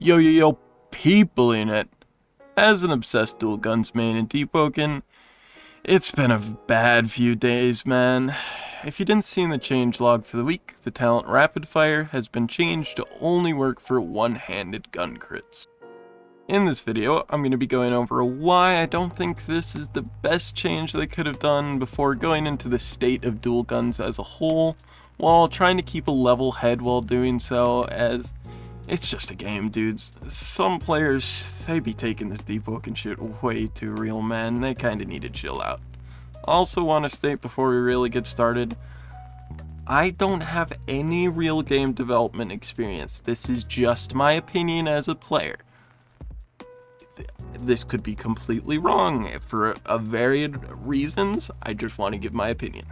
Yo, people in it. As an obsessed dual guns main in Deepwoken, it's been a bad few days, man. If you didn't see in the changelog for the week, the talent Rapid Fire has been changed to only work for one-handed gun crits. In this video, I'm going to be going over why I don't think this is the best change they could have done before going into the state of dual guns as a whole, while trying to keep a level head while doing so, as it's just a game, dudes. Some players, they be taking this Deepwoken shit way too real, man. They kinda need to chill out. Also want to state before we really get started, I don't have any real game development experience. This is just my opinion as a player. This could be completely wrong for a varied reasons. I just want to give my opinion.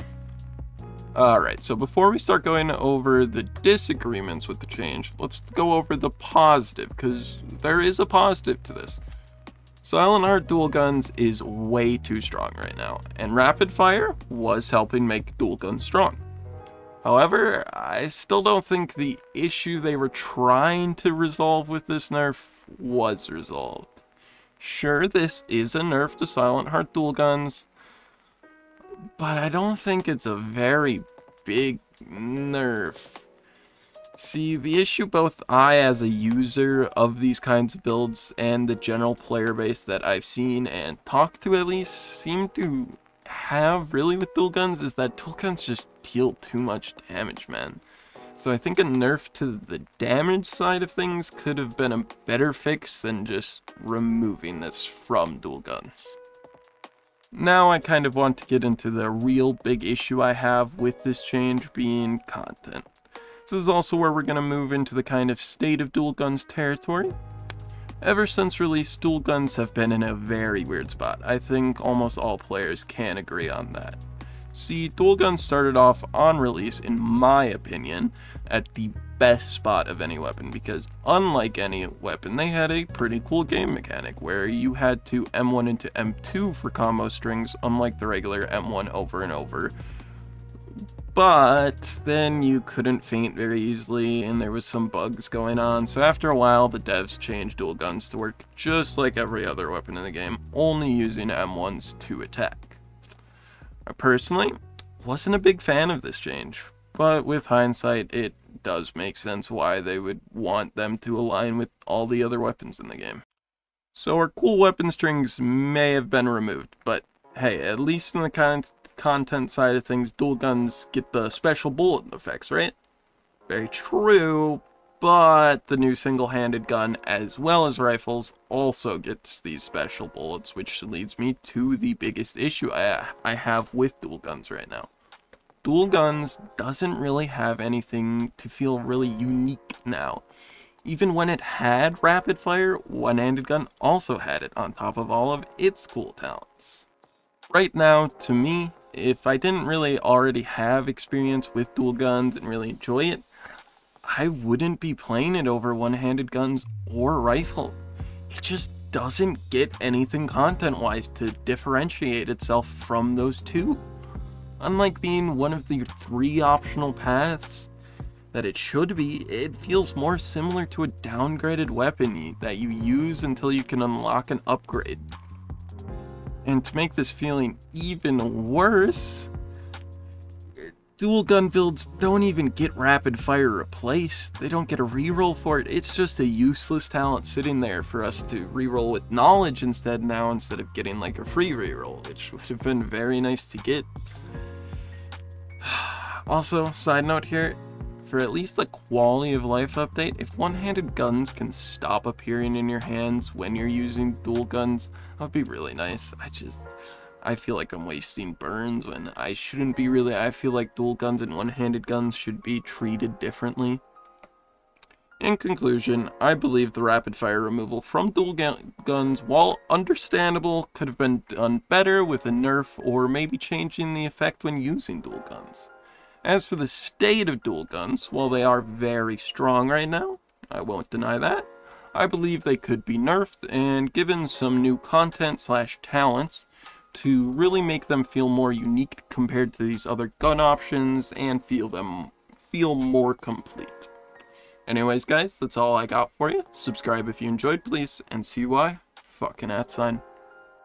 Alright, so before we start going over the disagreements with the change, let's go over the positive, because there is a positive to this. Silent Heart dual guns is way too strong right now, and Rapid Fire was helping make dual guns strong. However, I still don't think the issue they were trying to resolve with this nerf was resolved. Sure, this is a nerf to Silent Heart dual guns, but I don't think it's a very big nerf. See, the issue both I as a user of these kinds of builds and the general player base that I've seen and talked to at least seem to have really with dual guns is that dual guns just deal too much damage, man. So I think a nerf to the damage side of things could have been a better fix than just removing this from dual guns. Now I kind of want to get into the real big issue I have with this change being content. This is also where we're going to move into the kind of state of dual guns territory. Ever since release, dual guns have been in a very weird spot. I think almost all players can agree on that. See, dual guns started off on release, in my opinion, at the best spot of any weapon, because unlike any weapon, they had a pretty cool game mechanic where you had to M1 into M2 for combo strings, unlike the regular M1 over and over. But then you couldn't feint very easily, and there was some bugs going on, so after a while the devs changed dual guns to work just like every other weapon in the game, only using M1s to attack. I personally wasn't a big fan of this change, but with hindsight it does make sense why they would want them to align with all the other weapons in the game. So our cool weapon strings may have been removed, but hey, at least in the content side of things, dual guns get the special bullet effects, right? Very true, but the new single-handed gun, as well as rifles, also gets these special bullets, which leads me to the biggest issue I have with dual guns right now. Dual guns doesn't really have anything to feel really unique now. Even when it had Rapid Fire, one-handed gun also had it on top of all of its cool talents. Right now, to me, if I didn't really already have experience with dual guns and really enjoy it, I wouldn't be playing it over one-handed guns or rifle. It just doesn't get anything content-wise to differentiate itself from those two. Unlike being one of the three optional paths that it should be, it feels more similar to a downgraded weapon that you use until you can unlock an upgrade. And to make this feeling even worse, dual gun builds don't even get Rapid Fire replaced. They don't get a reroll for it. It's just a useless talent sitting there for us to reroll with knowledge instead now, instead of getting like a free reroll, which would have been very nice to get. Also, side note here, for at least a quality of life update, if one-handed guns can stop appearing in your hands when you're using dual guns, that would be really nice. I feel like I'm wasting burns when I shouldn't be really. I feel like dual guns and one-handed guns should be treated differently. In conclusion, I believe the rapid fire removal from dual guns, while understandable, could have been done better with a nerf or maybe changing the effect when using dual guns. As for the state of dual guns, while they are very strong right now, I won't deny that, I believe they could be nerfed and given some new content/talents to really make them feel more unique compared to these other gun options and feel more complete. Anyways, guys, that's all I got for you. Subscribe if you enjoyed, please, and CY, fucking @ sign.